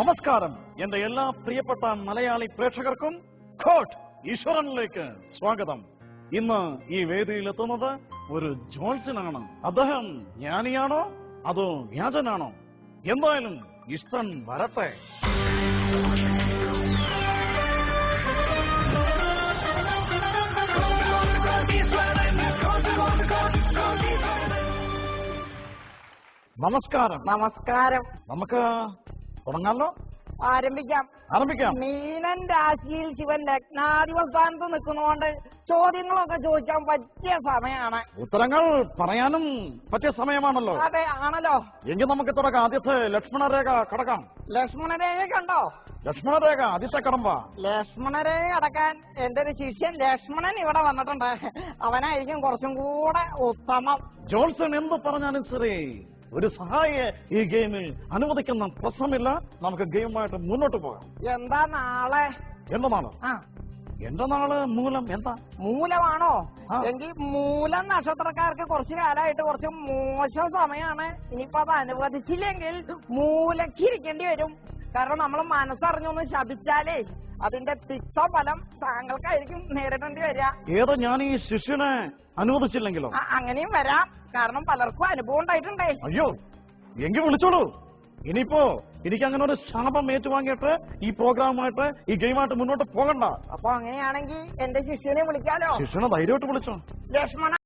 നമസ്കാരം എന്റെ എല്ലാ പ്രിയപ്പെട്ട മലയാളി പ്രേക്ഷകർക്കും ഖോട്ട് ഈശ്വരനിലേക്ക് സ്വാഗതം. ഇന്ന് ഈ വേദിയിലെത്തുന്നത് ഒരു ജോത്സ്യനാണ്. അദ്ദേഹം ജ്ഞാനിയാണോ അതോ വ്യാജനാണോ? എന്തായാലും ഇഷ്ടം വരട്ടെ. നമസ്കാരം. നമസ്കാരം. നമുക്ക് തുടങ്ങാമല്ലോ. ആരംഭിക്കാം. മീനൻ രാശിയിൽ ശിവൻ ലഗ്നാധിപസ്ഥാനത്ത് നിൽക്കുന്നതുകൊണ്ട് ചോദ്യങ്ങളൊക്കെ ചോദിക്കാൻ പറ്റിയ സമയമാണ്. ഉത്തരങ്ങൾ പറയാനും പറ്റിയ സമയമാണല്ലോ. അതെ, ആണല്ലോ. എങ്കിൽ നമുക്ക് തുടങ്ങാം. ആദ്യത്തെ ലക്ഷ്മണരേഖ കടക്കാം. ലക്ഷ്മണരേഖ കണ്ടോ? ലക്ഷ്മണരേഖ ആദ്യത്തെ കടമ്പ. ലക്ഷ്മണരേഖ കടക്കാൻ എന്റെ ഒരു ശിഷ്യൻ ലക്ഷ്മണൻ ഇവിടെ വന്നിട്ടുണ്ട്. അവനായിരിക്കും കുറച്ചും കൂടെ ഉത്തമം. ജോൾസൺ എന്ത് പറഞ്ഞാലും ശരി, ഒരു സഹായിയെ ഈ ഗെയിമിൽ അനുവദിക്കുന്ന പ്രശ്നമില്ല. നമുക്ക് ഗെയിമുമായിട്ട് മുന്നോട്ട് പോകാം. എന്താ നാളെ? എന്റെ നാള്? എന്റെ നാള് മൂലം. എന്താ മൂലമാണോ? എങ്കിൽ മൂലം നക്ഷത്രക്കാർക്ക് കുറച്ചു കാലമായിട്ട് കുറച്ച് മോശം സമയമാണ്. ഇനിയിപ്പോ അത് അനുവദിച്ചില്ലെങ്കിൽ മൂലക്കിരിക്കേണ്ടി വരും. കാരണം നമ്മൾ മനസ്സറിഞ്ഞൊന്ന് ശപിച്ചാലേ അതിന്റെ തിക്തഫലം താങ്കൾക്കായിരിക്കും നേരിടേണ്ടി വരിക. ഏതോ ഞാൻ ഈ ശിഷ്യനെ അനുവദിച്ചില്ലെങ്കിലോ? അങ്ങനെയും വരാം. കാരണം പലർക്കും അനുഭവം ഉണ്ടായിട്ടുണ്ടേ. അയ്യോ, എങ്കിൽ വിളിച്ചോളൂ. ഇനിയിപ്പോ എനിക്ക് അങ്ങനെ ഒരു ശാപം ഏറ്റുവാങ്ങിയിട്ട് ഈ പ്രോഗ്രാമായിട്ട് ഈ ഗെയിമായിട്ട് മുന്നോട്ട് പോകണ്ട. അപ്പൊ അങ്ങനെയാണെങ്കിൽ എന്റെ ശിഷ്യനെ വിളിക്കാലോ. ശിഷ്യനെ ധൈര്യമായിട്ട് വിളിച്ചോ. ലക്ഷ്മണ